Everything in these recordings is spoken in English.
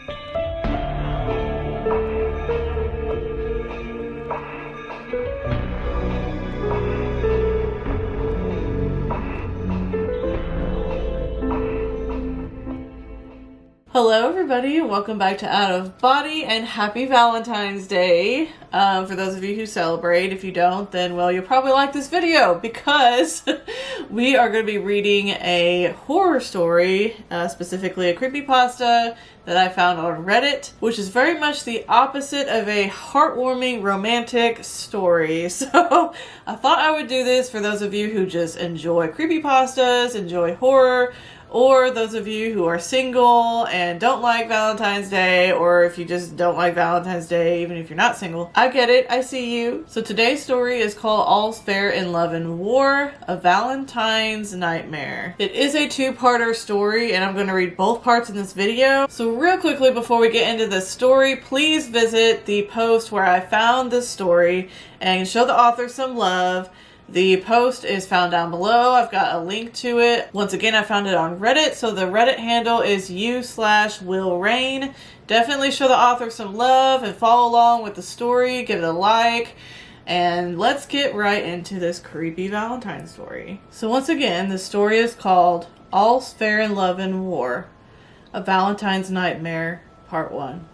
Hello everybody, welcome back to Out of Body and happy Valentine's Day. For those of you who celebrate, if you don't, then well, you'll probably like this video because we are going to be reading a horror story, specifically a creepypasta that I found on Reddit, which is very much the opposite of a heartwarming romantic story. So I thought I would do this for those of you who just enjoy creepypastas, enjoy horror, or those of you who are single and don't like Valentine's Day, or if you just don't like Valentine's Day, even if you're not single. I get it, I see you. So today's story is called All's Fair in Love and War, A Valentine's Nightmare. It is a two-parter story, and I'm going to read both parts in this video. So real quickly before we get into this story, please visit the post where I found this story and show the author some love. The post is found down below. I've got a link to it. Once again, I found it on Reddit, so the Reddit handle is u/WillRayne. Definitely show the author some love and follow along with the story. Give it a like. And let's get right into this creepy Valentine story. So once again, the story is called All's Fair in Love and War, A Valentine's Nightmare, Part 1.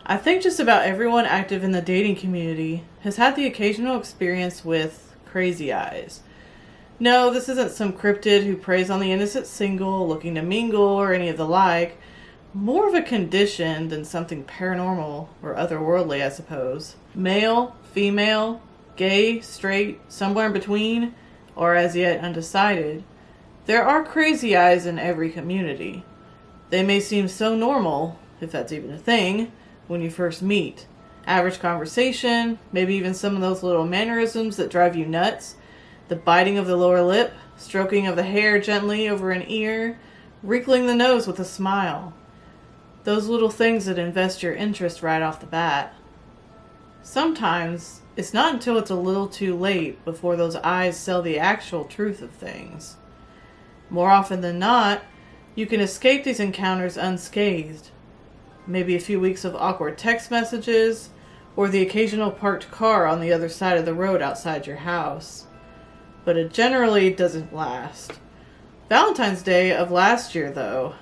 I think just about everyone active in the dating community has had the occasional experience with crazy eyes. No, this isn't some cryptid who preys on the innocent single looking to mingle or any of the like. More of a condition than something paranormal or otherworldly, I suppose. Male, female, gay, straight, somewhere in between, or as yet undecided, there are crazy eyes in every community. They may seem so normal, if that's even a thing, when you first meet. Average conversation, maybe even some of those little mannerisms that drive you nuts. The biting of the lower lip, stroking of the hair gently over an ear, wrinkling the nose with a smile. Those little things that invest your interest right off the bat. Sometimes, it's not until it's a little too late before those eyes sell the actual truth of things. More often than not, you can escape these encounters unscathed. Maybe a few weeks of awkward text messages, or the occasional parked car on the other side of the road outside your house. But it generally doesn't last. Valentine's Day of last year, though,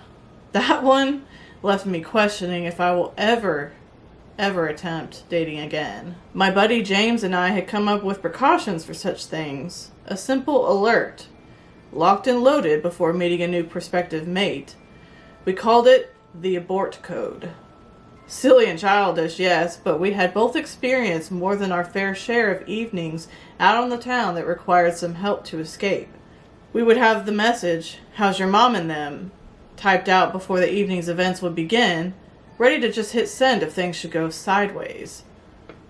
that one left me questioning if I will ever attempt dating again. My buddy James and I had come up with precautions for such things. A simple alert, locked and loaded before meeting a new prospective mate. We called it the abort code. Silly and childish, yes, but we had both experienced more than our fair share of evenings out on the town that required some help to escape. We would have the message, "How's your mom and them?" typed out before the evening's events would begin, ready to just hit send if things should go sideways.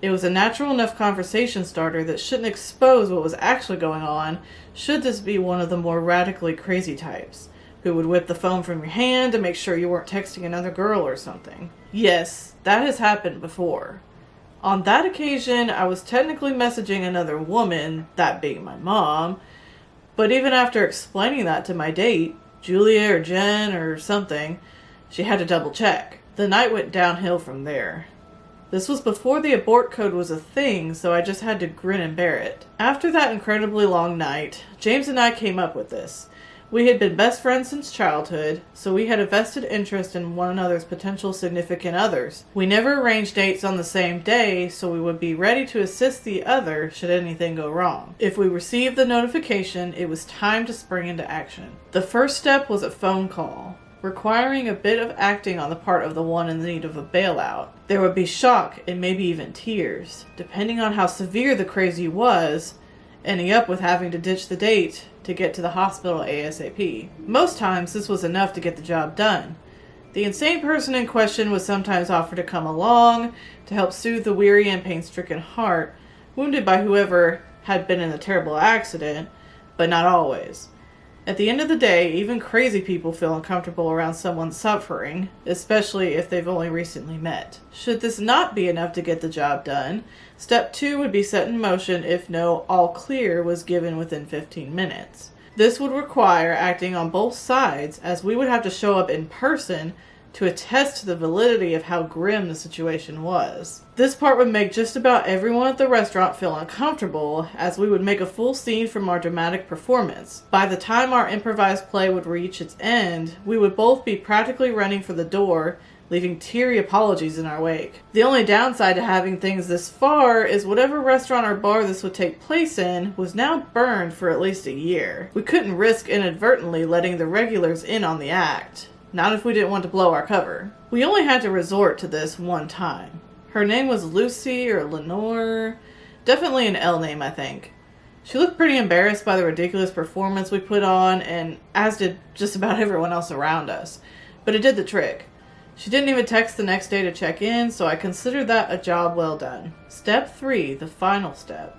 It was a natural enough conversation starter that shouldn't expose what was actually going on, should this be one of the more radically crazy types, who would whip the phone from your hand to make sure you weren't texting another girl or something. Yes, that has happened before. On that occasion, I was technically messaging another woman, that being my mom, but even after explaining that to my date, Julia or Jen or something, she had to double check. The night went downhill from there. This was before the abort code was a thing, so I just had to grin and bear it. After that incredibly long night, James and I came up with this. We had been best friends since childhood, so we had a vested interest in one another's potential significant others. We never arranged dates on the same day, so we would be ready to assist the other should anything go wrong. If we received the notification, it was time to spring into action. The first step was a phone call, requiring a bit of acting on the part of the one in need of a bailout. There would be shock and maybe even tears, depending on how severe the crazy was, ending up with having to ditch the date to get to the hospital ASAP. Most times, this was enough to get the job done. The insane person in question was sometimes offered to come along to help soothe the weary and pain-stricken heart, wounded by whoever had been in the terrible accident, but not always. At the end of the day, even crazy people feel uncomfortable around someone suffering, especially if they've only recently met. Should this not be enough to get the job done, step 2 would be set in motion if no all clear was given within 15 minutes. This would require acting on both sides, as we would have to show up in person to attest to the validity of how grim the situation was. This part would make just about everyone at the restaurant feel uncomfortable, as we would make a full scene from our dramatic performance. By the time our improvised play would reach its end, we would both be practically running for the door, leaving teary apologies in our wake. The only downside to having things this far is whatever restaurant or bar this would take place in was now burned for at least a year. We couldn't risk inadvertently letting the regulars in on the act. Not if we didn't want to blow our cover. We only had to resort to this one time. Her name was Lucy or Lenore. Definitely an L name, I think. She looked pretty embarrassed by the ridiculous performance we put on, and as did just about everyone else around us. But it did the trick. She didn't even text the next day to check in, so I considered that a job well done. Step 3, the final step,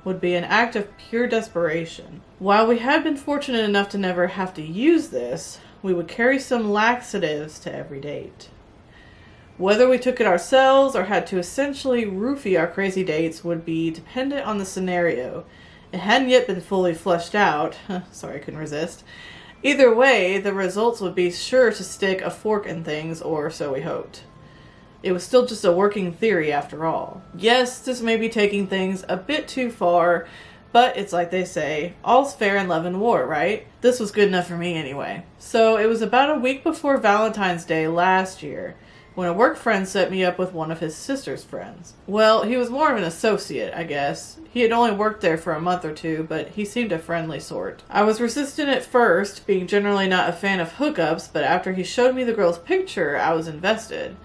would be an act of pure desperation. While we had been fortunate enough to never have to use this, we would carry some laxatives to every date. Whether we took it ourselves or had to essentially roofie our crazy dates would be dependent on the scenario. It hadn't yet been fully fleshed out. Sorry, I couldn't resist. Either way, the results would be sure to stick a fork in things, or so we hoped. It was still just a working theory after all. Yes, this may be taking things a bit too far, but it's like they say, all's fair in love and war, right? This was good enough for me anyway. So it was about a week before Valentine's Day last year, when a work friend set me up with one of his sister's friends. Well, he was more of an associate, I guess. He had only worked there for a month or two, but he seemed a friendly sort. I was resistant at first, being generally not a fan of hookups, but after he showed me the girl's picture, I was invested.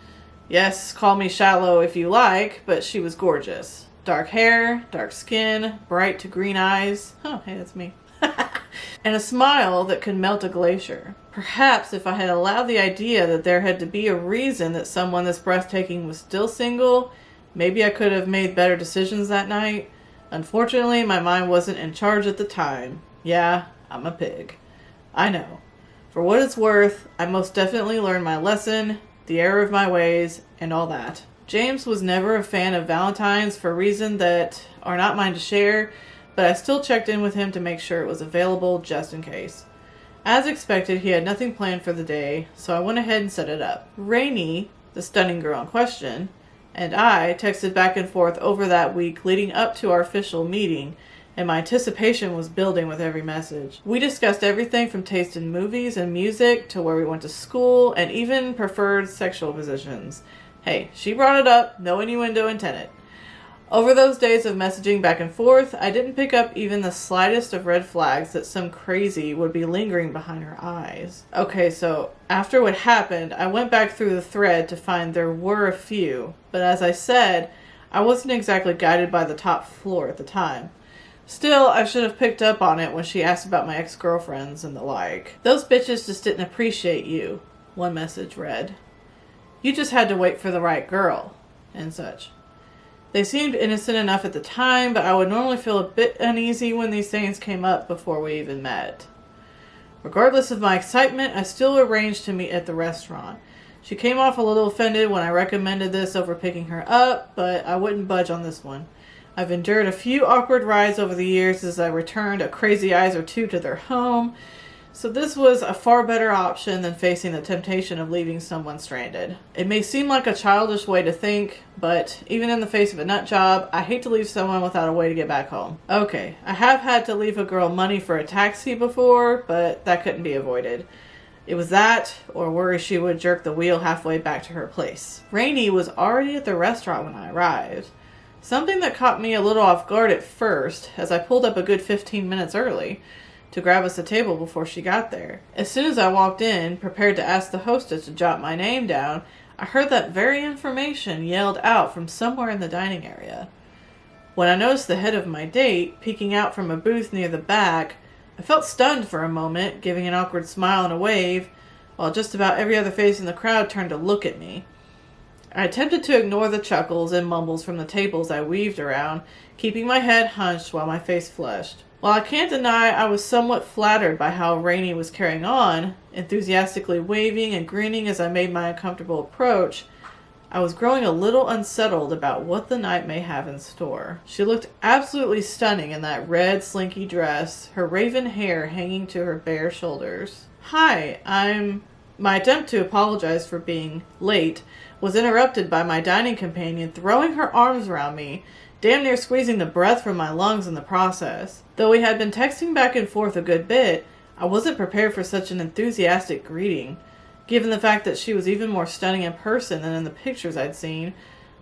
Yes, call me shallow if you like, but she was gorgeous. Dark hair, dark skin, bright to green eyes. Oh, hey, that's me. And a smile that could melt a glacier. Perhaps if I had allowed the idea that there had to be a reason that someone this breathtaking was still single, maybe I could have made better decisions that night. Unfortunately, my mind wasn't in charge at the time. Yeah, I'm a pig. I know. For what it's worth, I most definitely learned my lesson, the error of my ways, and all that. James was never a fan of Valentine's for reasons that are not mine to share, but I still checked in with him to make sure it was available just in case. As expected, he had nothing planned for the day, so I went ahead and set it up. Rainey, the stunning girl in question, and I texted back and forth over that week leading up to our official meeting, and my anticipation was building with every message. We discussed everything from taste in movies and music to where we went to school and even preferred sexual positions. Hey, she brought it up, no innuendo intended. Over those days of messaging back and forth, I didn't pick up even the slightest of red flags that some crazy would be lingering behind her eyes. Okay, so after what happened, I went back through the thread to find there were a few, but as I said, I wasn't exactly guided by the top floor at the time. Still, I should have picked up on it when she asked about my ex-girlfriends and the like. Those bitches just didn't appreciate you, one message read. You just had to wait for the right girl, and such. They seemed innocent enough at the time, but I would normally feel a bit uneasy when these things came up before we even met. Regardless of my excitement, I still arranged to meet at the restaurant. She came off a little offended when I recommended this over picking her up, but I wouldn't budge on this one. I've endured a few awkward rides over the years as I returned a crazy eyes or two to their home, so this was a far better option than facing the temptation of leaving someone stranded. It may seem like a childish way to think, but even in the face of a nut job, I hate to leave someone without a way to get back home. Okay, I have had to leave a girl money for a taxi before, but that couldn't be avoided. It was that, or worry she would jerk the wheel halfway back to her place. Rainey was already at the restaurant when I arrived. Something that caught me a little off guard at first, as I pulled up a good 15 minutes early to grab us a table before she got there. As soon as I walked in, prepared to ask the hostess to jot my name down, I heard that very information yelled out from somewhere in the dining area. When I noticed the head of my date peeking out from a booth near the back, I felt stunned for a moment, giving an awkward smile and a wave, while just about every other face in the crowd turned to look at me. I attempted to ignore the chuckles and mumbles from the tables I weaved around, keeping my head hunched while my face flushed. While I can't deny I was somewhat flattered by how Rainey was carrying on, enthusiastically waving and grinning as I made my uncomfortable approach, I was growing a little unsettled about what the night may have in store. She looked absolutely stunning in that red slinky dress, her raven hair hanging to her bare shoulders. Hi, I'm My attempt to apologize for being late was interrupted by my dining companion throwing her arms around me, damn near squeezing the breath from my lungs in the process. Though we had been texting back and forth a good bit, I wasn't prepared for such an enthusiastic greeting. Given the fact that she was even more stunning in person than in the pictures I'd seen,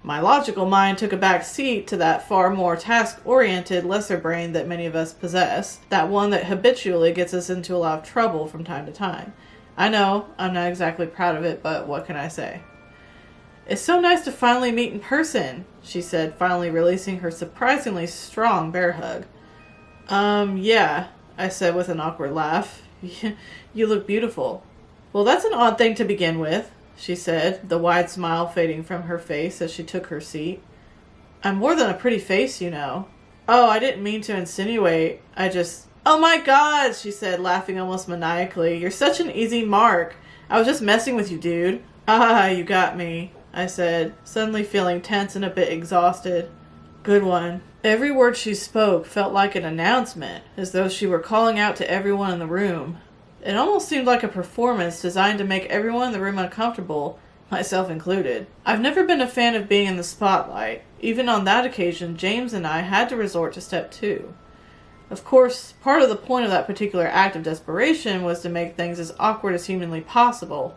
my logical mind took a back seat to that far more task-oriented, lesser brain that many of us possess, that one that habitually gets us into a lot of trouble from time to time. I know, I'm not exactly proud of it, but what can I say? "It's so nice to finally meet in person," she said, finally releasing her surprisingly strong bear hug. Yeah," I said with an awkward laugh. "You look beautiful." "Well, that's an odd thing to begin with," she said, the wide smile fading from her face as she took her seat. "I'm more than a pretty face, you know." "Oh, I didn't mean to insinuate. I just..." "Oh my God," she said, laughing almost maniacally. "You're such an easy mark. I was just messing with you, dude." "Ah, you got me," I said, suddenly feeling tense and a bit exhausted. "Good one." Every word she spoke felt like an announcement, as though she were calling out to everyone in the room. It almost seemed like a performance designed to make everyone in the room uncomfortable, myself included. I've never been a fan of being in the spotlight. Even on that occasion, James and I had to resort to step 2. Of course, part of the point of that particular act of desperation was to make things as awkward as humanly possible.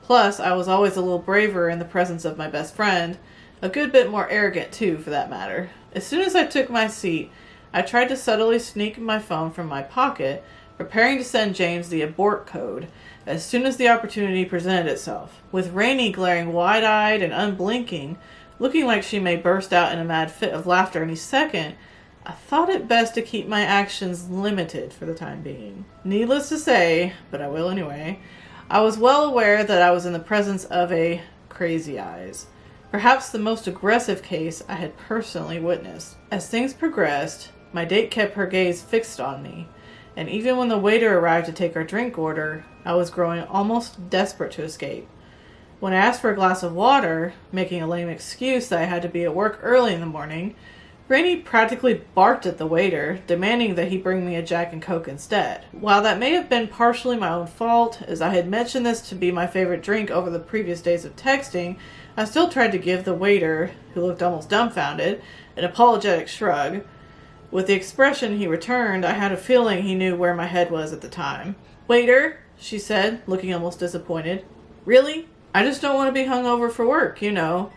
Plus, I was always a little braver in the presence of my best friend, a good bit more arrogant too, for that matter. As soon as I took my seat, I tried to subtly sneak my phone from my pocket, preparing to send James the abort code as soon as the opportunity presented itself. With Rainey glaring wide-eyed and unblinking, looking like she may burst out in a mad fit of laughter any second, I thought it best to keep my actions limited for the time being. Needless to say, but I will anyway, I was well aware that I was in the presence of a crazy eyes, perhaps the most aggressive case I had personally witnessed. As things progressed, my date kept her gaze fixed on me, and even when the waiter arrived to take our drink order, I was growing almost desperate to escape. When I asked for a glass of water, making a lame excuse that I had to be at work early in the morning, Rainey practically barked at the waiter, demanding that he bring me a Jack and Coke instead. While that may have been partially my own fault, as I had mentioned this to be my favorite drink over the previous days of texting, I still tried to give the waiter, who looked almost dumbfounded, an apologetic shrug. With the expression he returned, I had a feeling he knew where my head was at the time. "Waiter," she said, looking almost disappointed. "Really? I just don't want to be hungover for work, you know.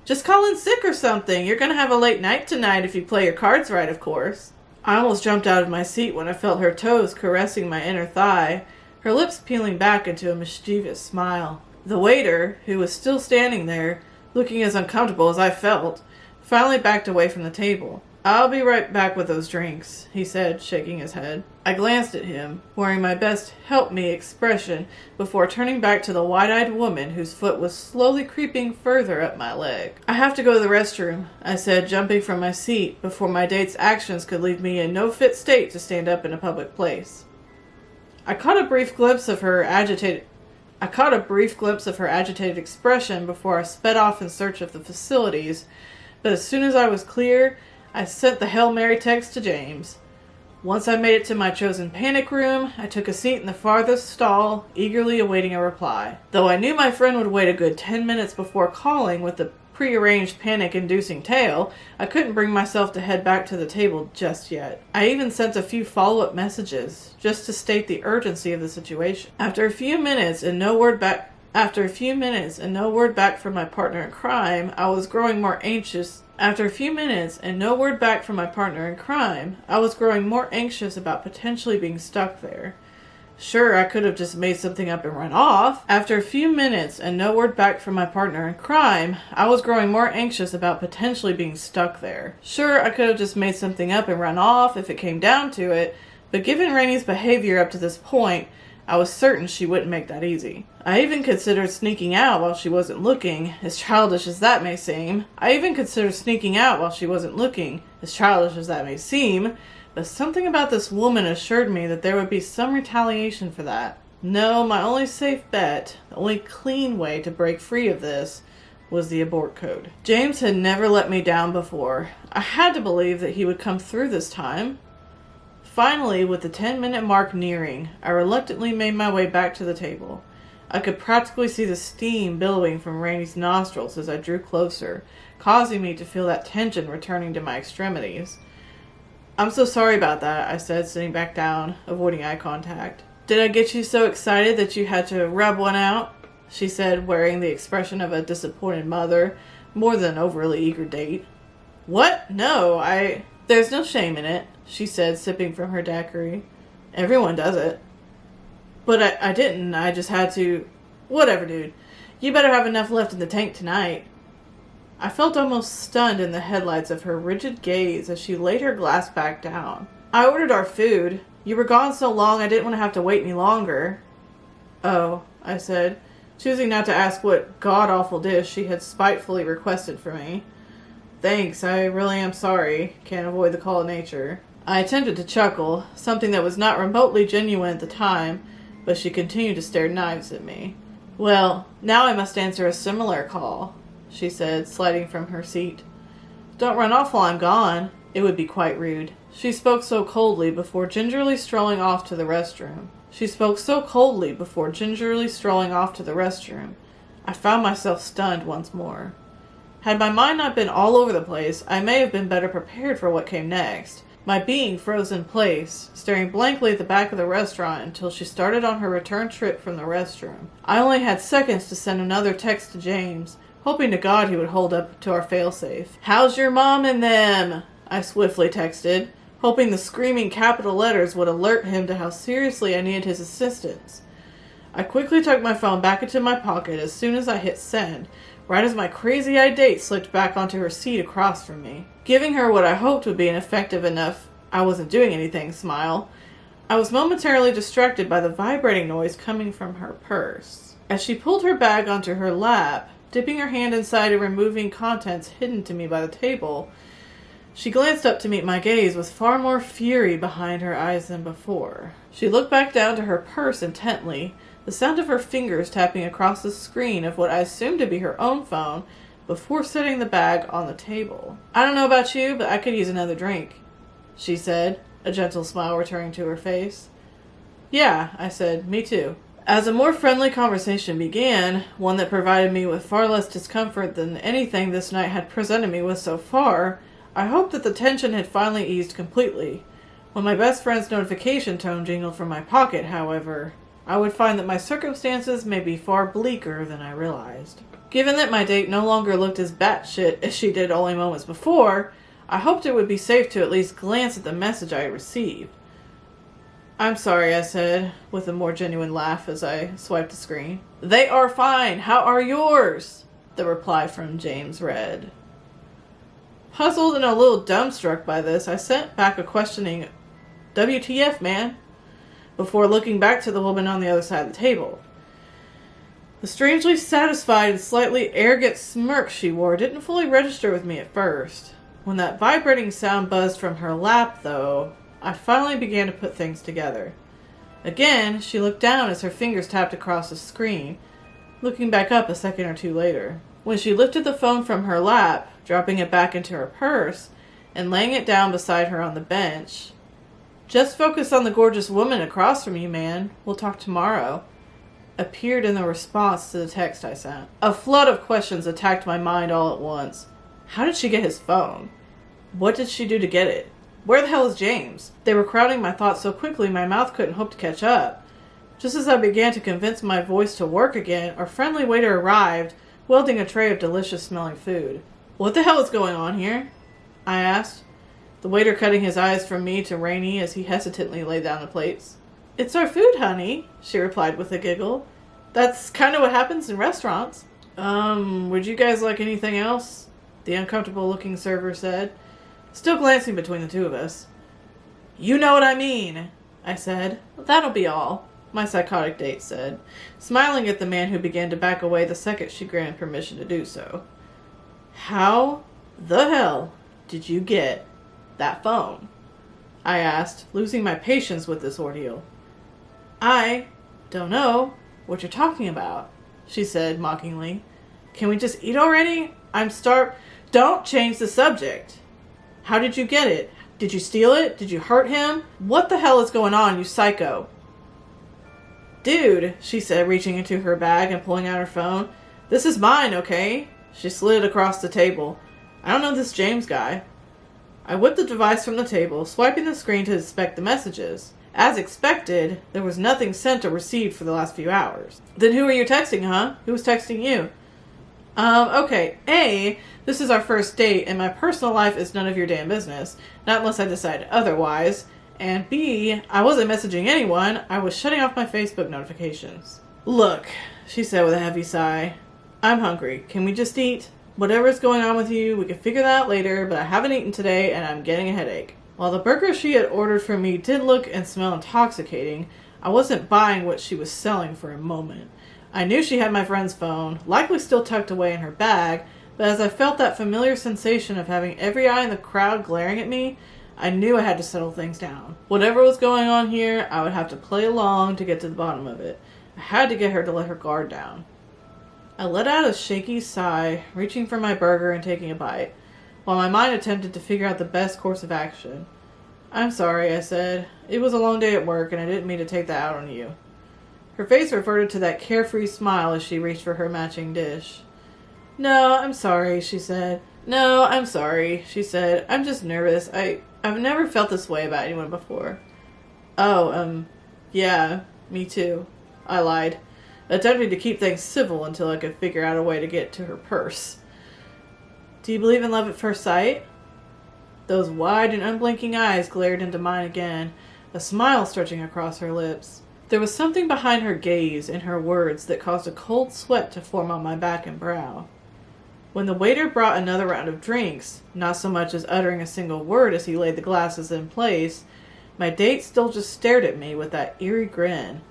Just call in sick or something. You're going to have a late night tonight if you play your cards right, of course." I almost jumped out of my seat when I felt her toes caressing my inner thigh, her lips peeling back into a mischievous smile. The waiter, who was still standing there, looking as uncomfortable as I felt, finally backed away from the table. "I'll be right back with those drinks," he said, shaking his head. I glanced at him, wearing my best help-me expression before turning back to the wide-eyed woman whose foot was slowly creeping further up my leg. "I have to go to the restroom," I said, jumping from my seat before my date's actions could leave me in no fit state to stand up in a public place. I caught a brief glimpse of her agitated expression before I sped off in search of the facilities, but as soon as I was clear, I sent the Hail Mary text to James. Once I made it to my chosen panic room, I took a seat in the farthest stall, eagerly awaiting a reply. Though I knew my friend would wait a good 10 minutes before calling with the prearranged panic-inducing tale, I couldn't bring myself to head back to the table just yet. I even sent a few follow-up messages, just to state the urgency of the situation. After a few minutes and no word back from my partner in crime, I was growing more anxious about potentially being stuck there. Sure, I could have just made something up and run off. After a few minutes and no word back from my partner in crime, I was growing more anxious about potentially being stuck there. Sure, I could have just made something up and run off if it came down to it, but given Rainey's behavior up to this point, I was certain she wouldn't make that easy. I even considered sneaking out while she wasn't looking, as childish as that may seem. But something about this woman assured me that there would be some retaliation for that. No, my only safe bet, the only clean way to break free of this, was the abort code. James had never let me down before. I had to believe that he would come through this time. Finally, with the 10-minute mark nearing, I reluctantly made my way back to the table. I could practically see the steam billowing from Rainey's nostrils as I drew closer, causing me to feel that tension returning to my extremities. "I'm so sorry about that," I said, sitting back down, avoiding eye contact. "Did I get you so excited that you had to rub one out?" she said, wearing the expression of a disappointed mother, more than an overly eager date. "What? No, There's no shame in it," she said, sipping from her daiquiri. "Everyone does it." "But I didn't. I just had to." "Whatever, dude. You better have enough left in the tank tonight." I felt almost stunned in the headlights of her rigid gaze as she laid her glass back down. "I ordered our food. You were gone so long I didn't want to have to wait any longer." "Oh," I said, choosing not to ask what god-awful dish she had spitefully requested for me. "Thanks, I really am sorry. Can't avoid the call of nature." I attempted to chuckle, something that was not remotely genuine at the time, but she continued to stare knives at me. "Well, now I must answer a similar call," she said, sliding from her seat. "Don't run off while I'm gone. It would be quite rude." She spoke so coldly before gingerly strolling off to the restroom. I found myself stunned once more. Had my mind not been all over the place, I may have been better prepared for what came next. My being froze in place, staring blankly at the back of the restaurant until she started on her return trip from the restroom. I only had seconds to send another text to James, hoping to God he would hold up to our failsafe. "How's your mom and them?" I swiftly texted, hoping the screaming capital letters would alert him to how seriously I needed his assistance. I quickly tucked my phone back into my pocket as soon as I hit send, right as my crazy-eyed date slipped back onto her seat across from me. Giving her what I hoped would be an effective enough "I wasn't doing anything" smile, I was momentarily distracted by the vibrating noise coming from her purse. As she pulled her bag onto her lap, dipping her hand inside and removing contents hidden to me by the table, she glanced up to meet my gaze with far more fury behind her eyes than before. She looked back down to her purse intently, the sound of her fingers tapping across the screen of what I assumed to be her own phone, before setting the bag on the table. "I don't know about you, but I could use another drink," she said, a gentle smile returning to her face. "Yeah," I said, "me too." As a more friendly conversation began, one that provided me with far less discomfort than anything this night had presented me with so far, I hoped that the tension had finally eased completely. When my best friend's notification tone jingled from my pocket, however, I would find that my circumstances may be far bleaker than I realized. Given that my date no longer looked as batshit as she did only moments before, I hoped it would be safe to at least glance at the message I had received. "I'm sorry," I said, with a more genuine laugh as I swiped the screen. "They are fine. How are yours?" the reply from James read. Puzzled and a little dumbstruck by this, I sent back a questioning "WTF, man?" before looking back to the woman on the other side of the table. The strangely satisfied and slightly arrogant smirk she wore didn't fully register with me at first. When that vibrating sound buzzed from her lap, though, I finally began to put things together. Again, she looked down as her fingers tapped across the screen, looking back up a second or two later. When she lifted the phone from her lap, dropping it back into her purse, and laying it down beside her on the bench, "Just focus on the gorgeous woman across from you, man. We'll talk tomorrow," appeared in the response to the text I sent. A flood of questions attacked my mind all at once. How did she get his phone? What did she do to get it? Where the hell is James? They were crowding my thoughts so quickly my mouth couldn't hope to catch up. Just as I began to convince my voice to work again, our friendly waiter arrived, wielding a tray of delicious-smelling food. "What the hell is going on here?" I asked, the waiter cutting his eyes from me to Rainey as he hesitantly laid down the plates. "It's our food, honey," she replied with a giggle. "That's kind of what happens in restaurants." Would you guys like anything else?" the uncomfortable-looking server said, still glancing between the two of us. "You know what I mean," I said. "That'll be all," my psychotic date said, smiling at the man who began to back away the second she granted permission to do so. "How the hell did you get that phone?" I asked, losing my patience with this ordeal. "I don't know what you're talking about," she said mockingly. "Can we just eat already? I'm starved." "Don't change the subject. How did you get it? Did you steal it? Did you hurt him? What the hell is going on, you psycho?" Dude, she said, reaching into her bag and pulling out her phone. This is mine, okay? She slid it across the table. I don't know this James guy. I whipped the device from the table, swiping the screen to inspect the messages. As expected, there was nothing sent or received for the last few hours. Then who are you texting, huh? Who was texting you? Okay. A, this is our first date, and my personal life is none of your damn business. Not unless I decide otherwise. And B, I wasn't messaging anyone. I was shutting off my Facebook notifications. Look, she said with a heavy sigh. I'm hungry. Can we just eat? Whatever's going on with you, we can figure that out later, but I haven't eaten today, and I'm getting a headache. While the burger she had ordered for me did look and smell intoxicating, I wasn't buying what she was selling for a moment. I knew she had my friend's phone, likely still tucked away in her bag, but as I felt that familiar sensation of having every eye in the crowd glaring at me, I knew I had to settle things down. Whatever was going on here, I would have to play along to get to the bottom of it. I had to get her to let her guard down. I let out a shaky sigh, reaching for my burger and taking a bite, while my mind attempted to figure out the best course of action. I'm sorry, I said. It was a long day at work, and I didn't mean to take that out on you. Her face reverted to that carefree smile as she reached for her matching dish. No, I'm sorry, she said. No, I'm sorry, she said. I'm just nervous. I've never felt this way about anyone before. Oh, yeah, me too. I lied, attempting to keep things civil until I could figure out a way to get to her purse. Do you believe in love at first sight? Those wide and unblinking eyes glared into mine again, a smile stretching across her lips. There was something behind her gaze and her words that caused a cold sweat to form on my back and brow. When the waiter brought another round of drinks, not so much as uttering a single word as he laid the glasses in place, my date still just stared at me with that eerie grin.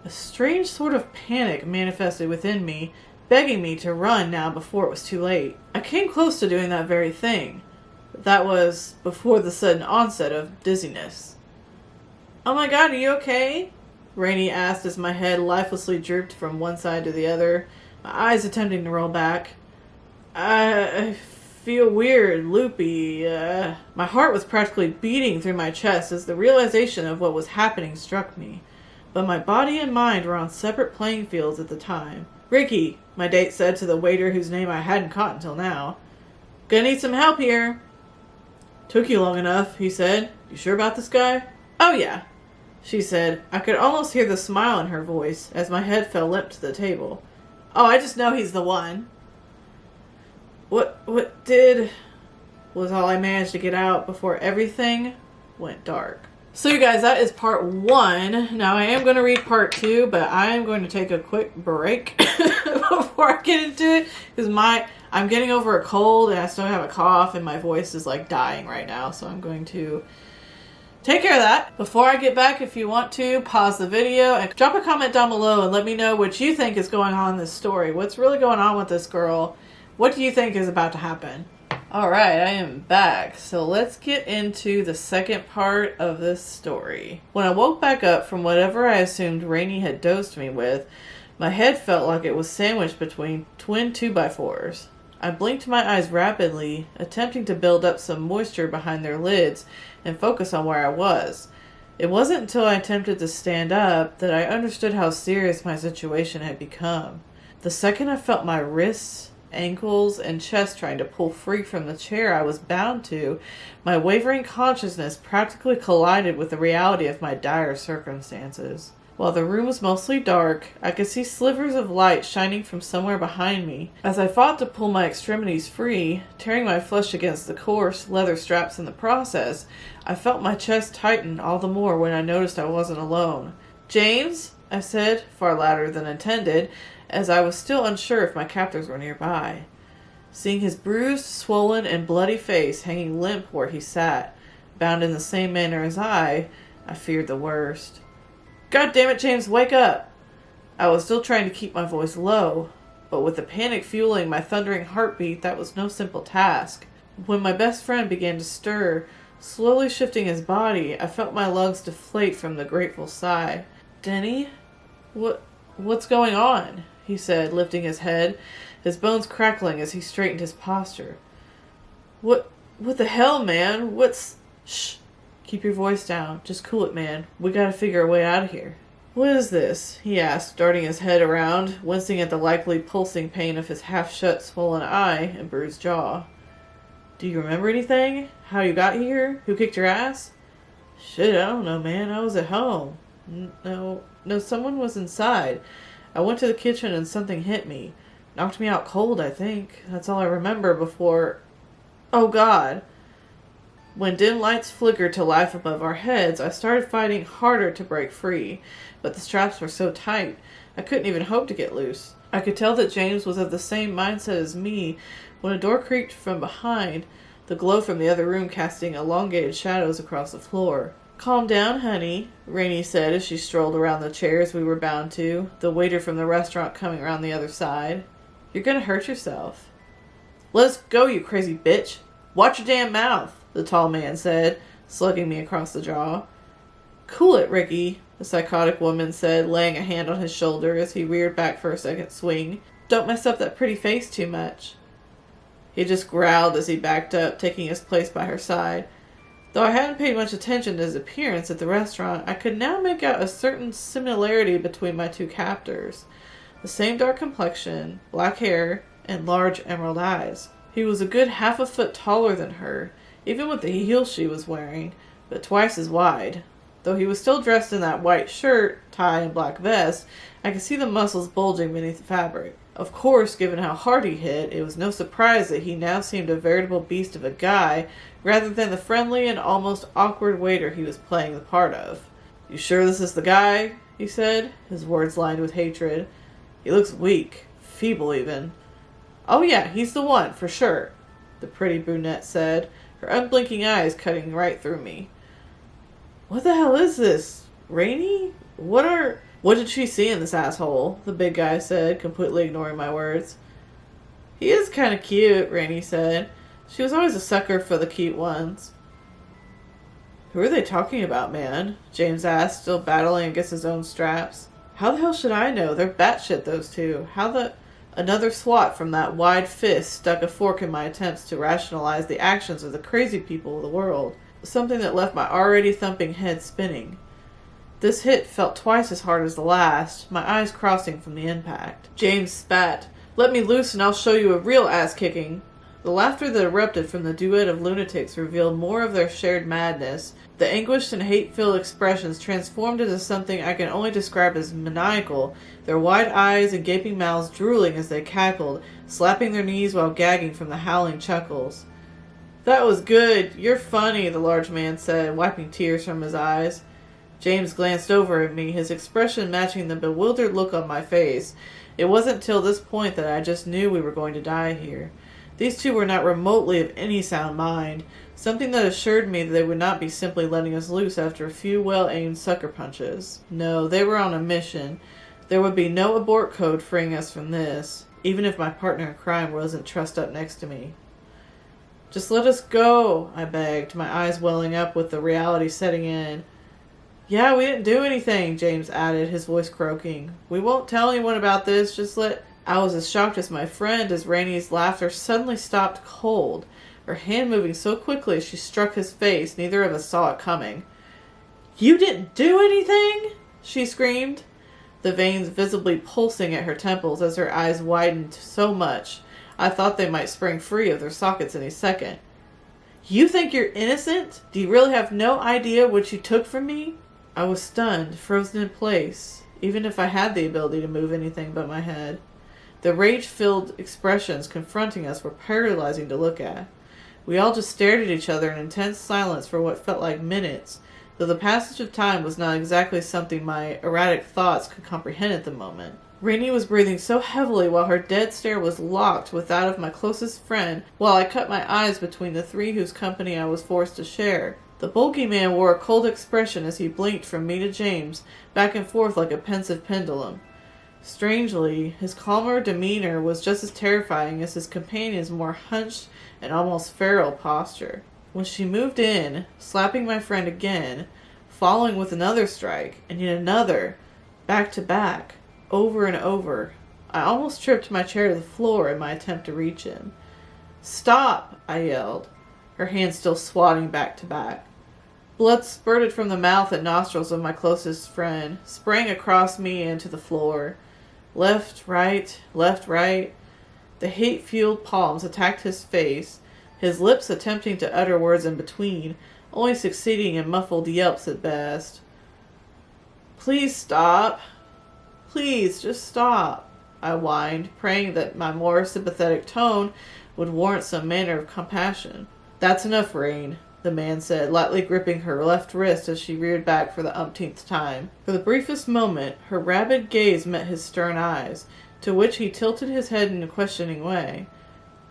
A strange sort of panic manifested within me, begging me to run now before it was too late. I came close to doing that very thing, but that was before the sudden onset of dizziness. Oh my god, are you okay? Rainey asked as my head lifelessly drooped from one side to the other, my eyes attempting to roll back. I feel weird, loopy. My heart was practically beating through my chest as the realization of what was happening struck me. But my body and mind were on separate playing fields at the time. Ricky, my date said to the waiter whose name I hadn't caught until now. Gonna need some help here. Took you long enough, he said. You sure about this guy? Oh yeah, she said. I could almost hear the smile in her voice as my head fell limp to the table. Oh, I just know he's the one. What was all I managed to get out before everything went dark. So you guys, that is part 1. Now I am going to read part 2, but I am going to take a quick break before I get into it, because I'm getting over a cold and I still have a cough and my voice is like dying right now, so I'm going to take care of that. Before I get back, if you want to, pause the video and drop a comment down below and let me know what you think is going on in this story. What's really going on with this girl? What do you think is about to happen? Alright, I am back. So let's get into the second part of this story. When I woke back up from whatever I assumed Rainey had dosed me with, my head felt like it was sandwiched between twin 2x4s. I blinked my eyes rapidly, attempting to build up some moisture behind their lids and focus on where I was. It wasn't until I attempted to stand up that I understood how serious my situation had become. The second I felt my wrists, ankles, and chest trying to pull free from the chair I was bound to, my wavering consciousness practically collided with the reality of my dire circumstances. While the room was mostly dark, I could see slivers of light shining from somewhere behind me. As I fought to pull my extremities free, tearing my flesh against the coarse leather straps in the process, I felt my chest tighten all the more when I noticed I wasn't alone. "James?" I said, far louder than intended, as I was still unsure if my captors were nearby. Seeing his bruised, swollen, and bloody face hanging limp where he sat, bound in the same manner as I feared the worst. "God damn it, James, wake up!" I was still trying to keep my voice low, but with the panic fueling my thundering heartbeat, that was no simple task. When my best friend began to stir, slowly shifting his body, I felt my lungs deflate from the grateful sigh. "Denny? What's going on?" he said, lifting his head, his bones crackling as he straightened his posture. What the hell, man? Shh! Keep your voice down. Just cool it, man. We gotta figure a way out of here." "What is this?" he asked, darting his head around, wincing at the likely pulsing pain of his half-shut swollen eye and bruised jaw. "Do you remember anything? How you got here? Who kicked your ass?" "Shit, I don't know, man. I was at home." No, someone was inside. I went to the kitchen and something hit me. Knocked me out cold, I think. That's all I remember before... Oh, God." When dim lights flickered to life above our heads, I started fighting harder to break free, but the straps were so tight, I couldn't even hope to get loose. I could tell that James was of the same mindset as me when a door creaked from behind, the glow from the other room casting elongated shadows across the floor. "Calm down, honey," Rainey said as she strolled around the chairs we were bound to, the waiter from the restaurant coming around the other side. "You're gonna hurt yourself." "Let us go, you crazy bitch. Watch your damn mouth," the tall man said, slugging me across the jaw. "Cool it, Ricky," the psychotic woman said, laying a hand on his shoulder as he reared back for a second swing. "Don't mess up that pretty face too much." He just growled as he backed up, taking his place by her side. Though I hadn't paid much attention to his appearance at the restaurant, I could now make out a certain similarity between my two captors. The same dark complexion, black hair, and large emerald eyes. He was a good half a foot taller than her, even with the heels she was wearing, but twice as wide. Though he was still dressed in that white shirt, tie, and black vest, I could see the muscles bulging beneath the fabric. Of course, given how hard he hit, it was no surprise that he now seemed a veritable beast of a guy, rather than the friendly and almost awkward waiter he was playing the part of. "You sure this is the guy?" he said, his words lined with hatred. "He looks weak, feeble even." "Oh yeah, he's the one, for sure," the pretty brunette said, her unblinking eyes cutting right through me. "What the hell is this? Rainey? What did she see in this asshole?" the big guy said, completely ignoring my words. "He is kind of cute," Rainey said. She was always a sucker for the cute ones. "Who are they talking about, man?" James asked, still battling against his own straps. "How the hell should I know? They're batshit, those two. Another swat from that wide fist stuck a fork in my attempts to rationalize the actions of the crazy people of the world, something that left my already thumping head spinning. This hit felt twice as hard as the last, my eyes crossing from the impact. James spat. "Let me loose and I'll show you a real ass-kicking." The laughter that erupted from the duet of lunatics revealed more of their shared madness. The anguished and hate-filled expressions transformed into something I can only describe as maniacal, their wide eyes and gaping mouths drooling as they cackled, slapping their knees while gagging from the howling chuckles. "That was good. You're funny," the large man said, wiping tears from his eyes. James glanced over at me, his expression matching the bewildered look on my face. It wasn't till this point that I just knew we were going to die here. These two were not remotely of any sound mind, something that assured me that they would not be simply letting us loose after a few well-aimed sucker punches. No, they were on a mission. There would be no abort code freeing us from this, even if my partner in crime wasn't trussed up next to me. "Just let us go," I begged, my eyes welling up with the reality setting in. "Yeah, we didn't do anything," James added, his voice croaking. "We won't tell anyone about this, just let..." I was as shocked as my friend as Rainey's laughter suddenly stopped cold, her hand moving so quickly as she struck his face, neither of us saw it coming. "You didn't do anything?" she screamed, the veins visibly pulsing at her temples as her eyes widened so much I thought they might spring free of their sockets any second. "You think you're innocent? Do you really have no idea what you took from me?" I was stunned, frozen in place, even if I had the ability to move anything but my head. The rage-filled expressions confronting us were paralyzing to look at. We all just stared at each other in intense silence for what felt like minutes, though the passage of time was not exactly something my erratic thoughts could comprehend at the moment. Rainey was breathing so heavily while her dead stare was locked with that of my closest friend, while I cut my eyes between the three whose company I was forced to share. The bulky man wore a cold expression as he blinked from me to James, back and forth like a pensive pendulum. Strangely, his calmer demeanor was just as terrifying as his companion's more hunched and almost feral posture. When she moved in, slapping my friend again, following with another strike, and yet another, back to back, over and over, I almost tripped my chair to the floor in my attempt to reach him. "Stop!" I yelled, her hands still swatting back to back. Blood spurted from the mouth and nostrils of my closest friend, sprang across me and to the floor. Left, right, left, right. The hate-fueled palms attacked his face, his lips attempting to utter words in between, only succeeding in muffled yelps at best. Please stop. Please, just stop, I whined, praying that my more sympathetic tone would warrant some manner of compassion. That's enough, Rain, the man said, lightly gripping her left wrist as she reared back for the umpteenth time. For the briefest moment, her rabid gaze met his stern eyes, to which he tilted his head in a questioning way.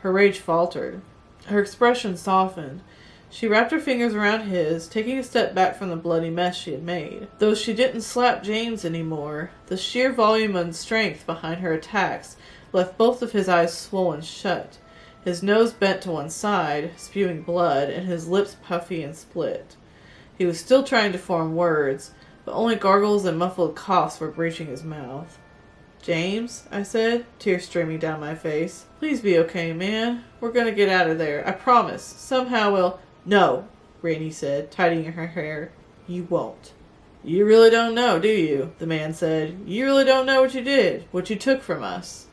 Her rage faltered. Her expression softened. She wrapped her fingers around his, taking a step back from the bloody mess she had made. Though she didn't slap James anymore, the sheer volume and strength behind her attacks left both of his eyes swollen shut, his nose bent to one side, spewing blood, and his lips puffy and split. He was still trying to form words, but only gargles and muffled coughs were breaching his mouth. James, I said, tears streaming down my face. Please be okay, man. We're gonna get out of there. I promise. Somehow we'll... No, Rainey said, tidying her hair. You won't. You really don't know, do you? The man said. You really don't know what you did, what you took from us.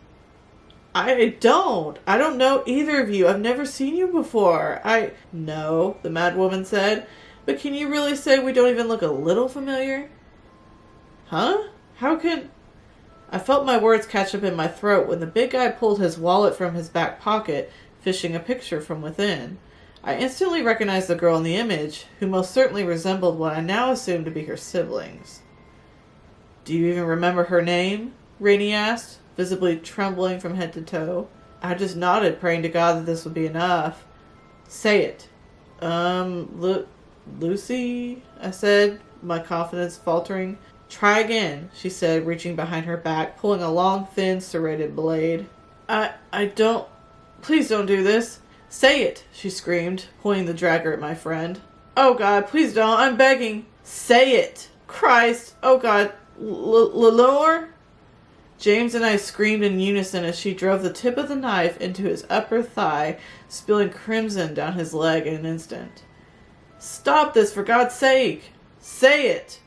I don't know either of you. I've never seen you before. No, the mad woman said. But can you really say we don't even look a little familiar? Huh? How can... I felt my words catch up in my throat when the big guy pulled his wallet from his back pocket, fishing a picture from within. I instantly recognized the girl in the image, who most certainly resembled what I now assumed to be her siblings. Do you even remember her name? Rainey asked, visibly trembling from head to toe. I just nodded, praying to God that this would be enough. Say it. Lucy? I said, my confidence faltering. Try again, she said, reaching behind her back, pulling a long, thin, serrated blade. I don't... Please don't do this. Say it, she screamed, pointing the dagger at my friend. Oh, God, please don't. I'm begging. Say it. Christ. Oh, God. Lenore? James and I screamed in unison as she drove the tip of the knife into his upper thigh, spilling crimson down his leg in an instant. Stop this, for God's sake. Say it.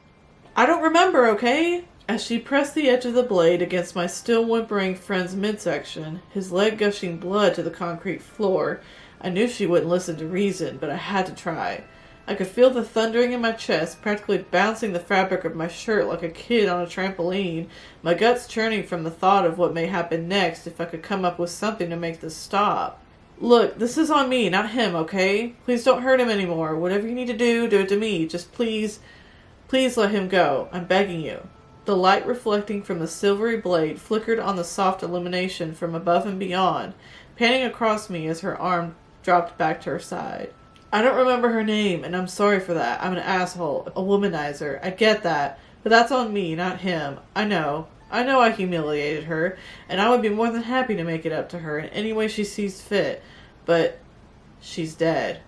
I don't remember, okay? As she pressed the edge of the blade against my still whimpering friend's midsection, his leg gushing blood to the concrete floor, I knew she wouldn't listen to reason, but I had to try. I could feel the thundering in my chest, practically bouncing the fabric of my shirt like a kid on a trampoline, my guts churning from the thought of what may happen next if I could come up with something to make this stop. Look, this is on me, not him, okay? Please don't hurt him anymore. Whatever you need to do it to me. Just please let him go. I'm begging you. The light reflecting from the silvery blade flickered on the soft illumination from above and beyond, panning across me as her arm dropped back to her side. I don't remember her name, and I'm sorry for that. I'm an asshole, a womanizer. I get that, but that's on me, not him. I know I humiliated her, and I would be more than happy to make it up to her in any way she sees fit, but she's dead,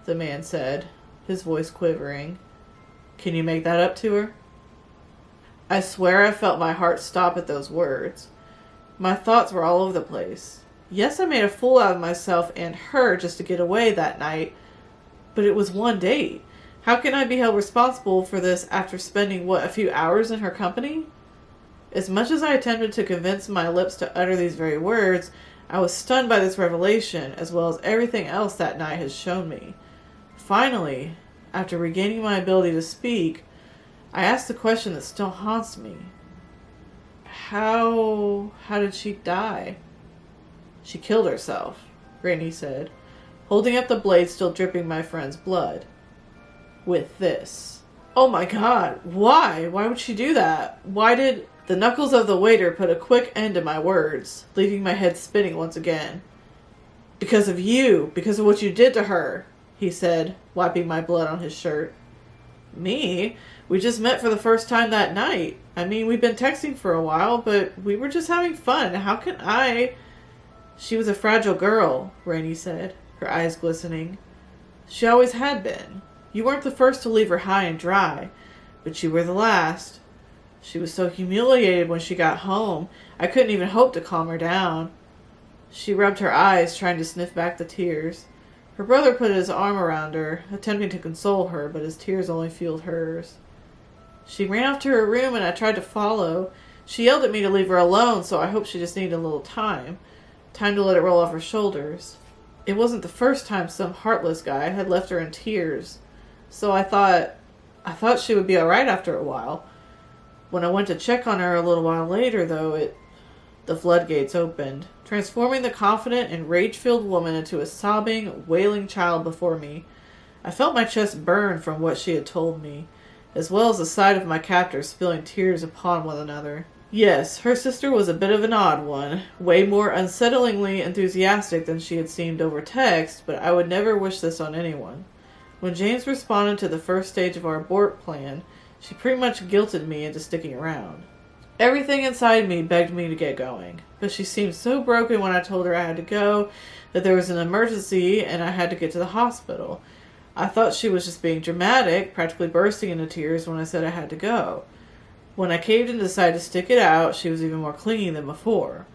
the man said, his voice quivering. Can you make that up to her? I swear I felt my heart stop at those words. My thoughts were all over the place. Yes, I made a fool out of myself and her just to get away that night, but it was one date. How can I be held responsible for this after spending, a few hours in her company? As much as I attempted to convince my lips to utter these very words, I was stunned by this revelation, as well as everything else that night had shown me. Finally, after regaining my ability to speak, I asked the question that still haunts me. How did she die? She killed herself, Rainey said, holding up the blade still dripping my friend's blood. With this. Oh my God, why? Why would she do that? Why did... The knuckles of the waiter put a quick end to my words, leaving my head spinning once again. Because of you, because of what you did to her, he said, wiping my blood on his shirt. Me? We just met for the first time that night. I mean, we've been texting for a while, but we were just having fun. How can I... She was a fragile girl, Rainey said, her eyes glistening. She always had been. You weren't the first to leave her high and dry, but you were the last. She was so humiliated when she got home, I couldn't even hope to calm her down. She rubbed her eyes, trying to sniff back the tears. Her brother put his arm around her, attempting to console her, but his tears only fueled hers. She ran off to her room and I tried to follow. She yelled at me to leave her alone, so I hoped she just needed a little time. Time to let it roll off her shoulders. It wasn't the first time some heartless guy had left her in tears, so I thought she would be alright after a while. When I went to check on her a little while later, though, the floodgates opened, transforming the confident and rage-filled woman into a sobbing, wailing child before me. I felt my chest burn from what she had told me, as well as the sight of my captors spilling tears upon one another. Yes, her sister was a bit of an odd one, way more unsettlingly enthusiastic than she had seemed over text, but I would never wish this on anyone. When James responded to the first stage of our abort plan, she pretty much guilted me into sticking around. Everything inside me begged me to get going, but she seemed so broken when I told her I had to go, that there was an emergency and I had to get to the hospital. I thought she was just being dramatic, practically bursting into tears when I said I had to go. When I caved and decided to stick it out, she was even more clingy than before.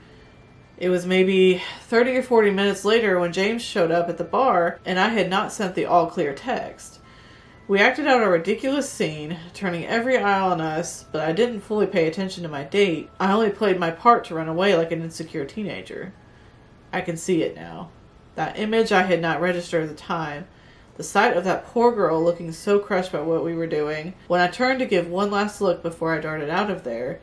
It was maybe 30 or 40 minutes later when James showed up at the bar and I had not sent the all-clear text. We acted out a ridiculous scene, turning every eye on us, but I didn't fully pay attention to my date. I only played my part to run away like an insecure teenager. I can see it now. That image I had not registered at the time. The sight of that poor girl looking so crushed by what we were doing. When I turned to give one last look before I darted out of there,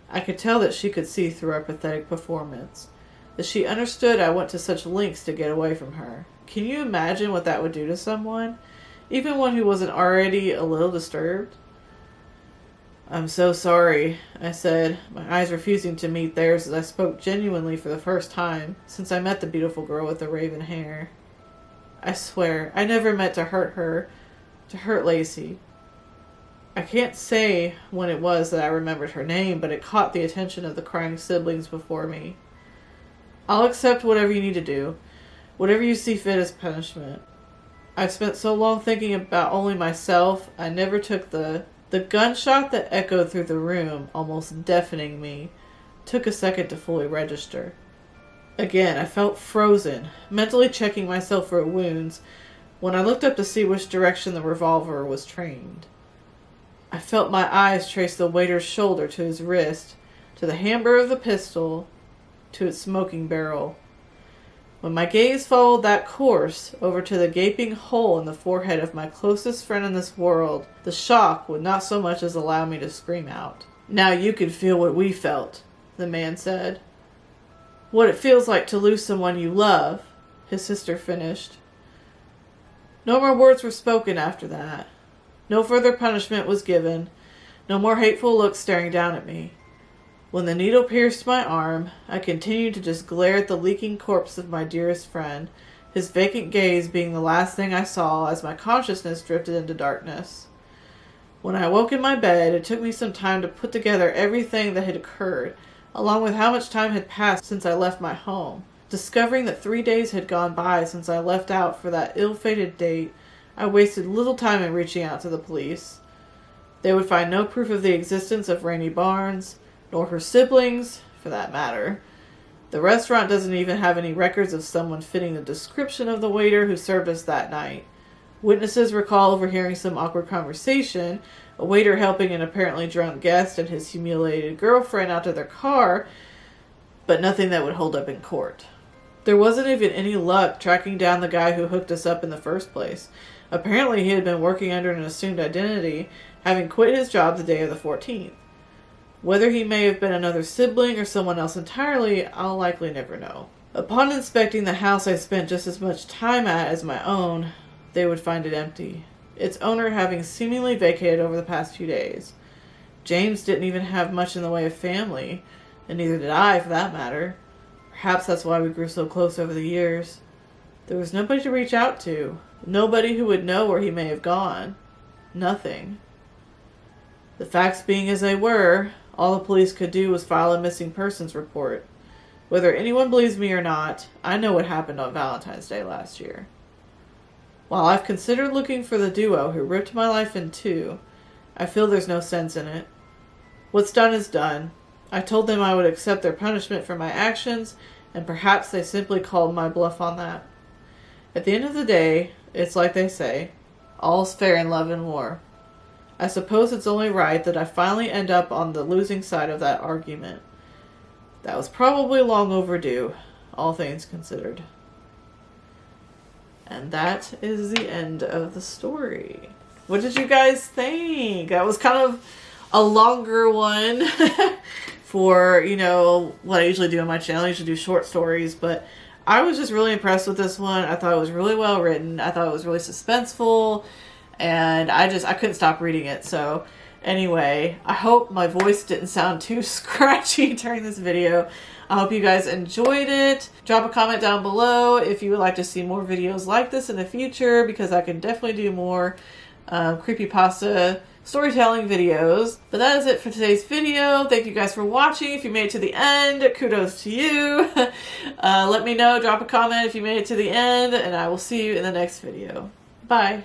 I could tell that she could see through our pathetic performance. That she understood I went to such lengths to get away from her. Can you imagine what that would do to someone? Even one who wasn't already a little disturbed? "I'm so sorry," I said, my eyes refusing to meet theirs as I spoke genuinely for the first time since I met the beautiful girl with the raven hair. I swear, I never meant to hurt her, to hurt Lacey. I can't say when it was that I remembered her name, but it caught the attention of the crying siblings before me. "I'll accept whatever you need to do, whatever you see fit as punishment. I've spent so long thinking about only myself, I never took the gunshot that echoed through the room, almost deafening me, took a second to fully register. Again, I felt frozen, mentally checking myself for wounds, when I looked up to see which direction the revolver was trained. I felt my eyes trace the waiter's shoulder to his wrist, to the hammer of the pistol, to its smoking barrel. When my gaze followed that course over to the gaping hole in the forehead of my closest friend in this world, the shock would not so much as allow me to scream out. "Now you can feel what we felt," the man said. "What it feels like to lose someone you love," his sister finished. No more words were spoken after that. No further punishment was given. No more hateful looks staring down at me. When the needle pierced my arm, I continued to just glare at the leaking corpse of my dearest friend, his vacant gaze being the last thing I saw as my consciousness drifted into darkness. When I awoke in my bed, it took me some time to put together everything that had occurred, along with how much time had passed since I left my home. Discovering that 3 days had gone by since I left out for that ill-fated date, I wasted little time in reaching out to the police. They would find no proof of the existence of Rainey Barnes, nor her siblings, for that matter. The restaurant doesn't even have any records of someone fitting the description of the waiter who served us that night. Witnesses recall overhearing some awkward conversation, a waiter helping an apparently drunk guest and his humiliated girlfriend out to their car, but nothing that would hold up in court. There wasn't even any luck tracking down the guy who hooked us up in the first place. Apparently he had been working under an assumed identity, having quit his job the day of the 14th. Whether he may have been another sibling or someone else entirely, I'll likely never know. Upon inspecting the house I spent just as much time at as my own, they would find it empty, its owner having seemingly vacated over the past few days. James didn't even have much in the way of family, and neither did I, for that matter. Perhaps that's why we grew so close over the years. There was nobody to reach out to, nobody who would know where he may have gone. Nothing. The facts being as they were, all the police could do was file a missing persons report. Whether anyone believes me or not, I know what happened on Valentine's Day last year. While I've considered looking for the duo who ripped my life in two, I feel there's no sense in it. What's done is done. I told them I would accept their punishment for my actions, and perhaps they simply called my bluff on that. At the end of the day, it's like they say, all's fair in love and war. I suppose it's only right that I finally end up on the losing side of that argument. That was probably long overdue, all things considered. And that is the end of the story. What did you guys think? That was kind of a longer one for, you know, what I usually do on my channel. I usually do short stories, but I was just really impressed with this one. I thought it was really well written. I thought it was really suspenseful, and I couldn't stop reading it. So anyway, I hope my voice didn't sound too scratchy during this video. I hope you guys enjoyed it. Drop a comment down below if you would like to see more videos like this in the future, because I can definitely do more creepypasta storytelling videos. But that is it for today's video. Thank you guys for watching. If you made it to the end, kudos to you. Let me know, drop a comment if you made it to the end, and I will see you in the next video. Bye.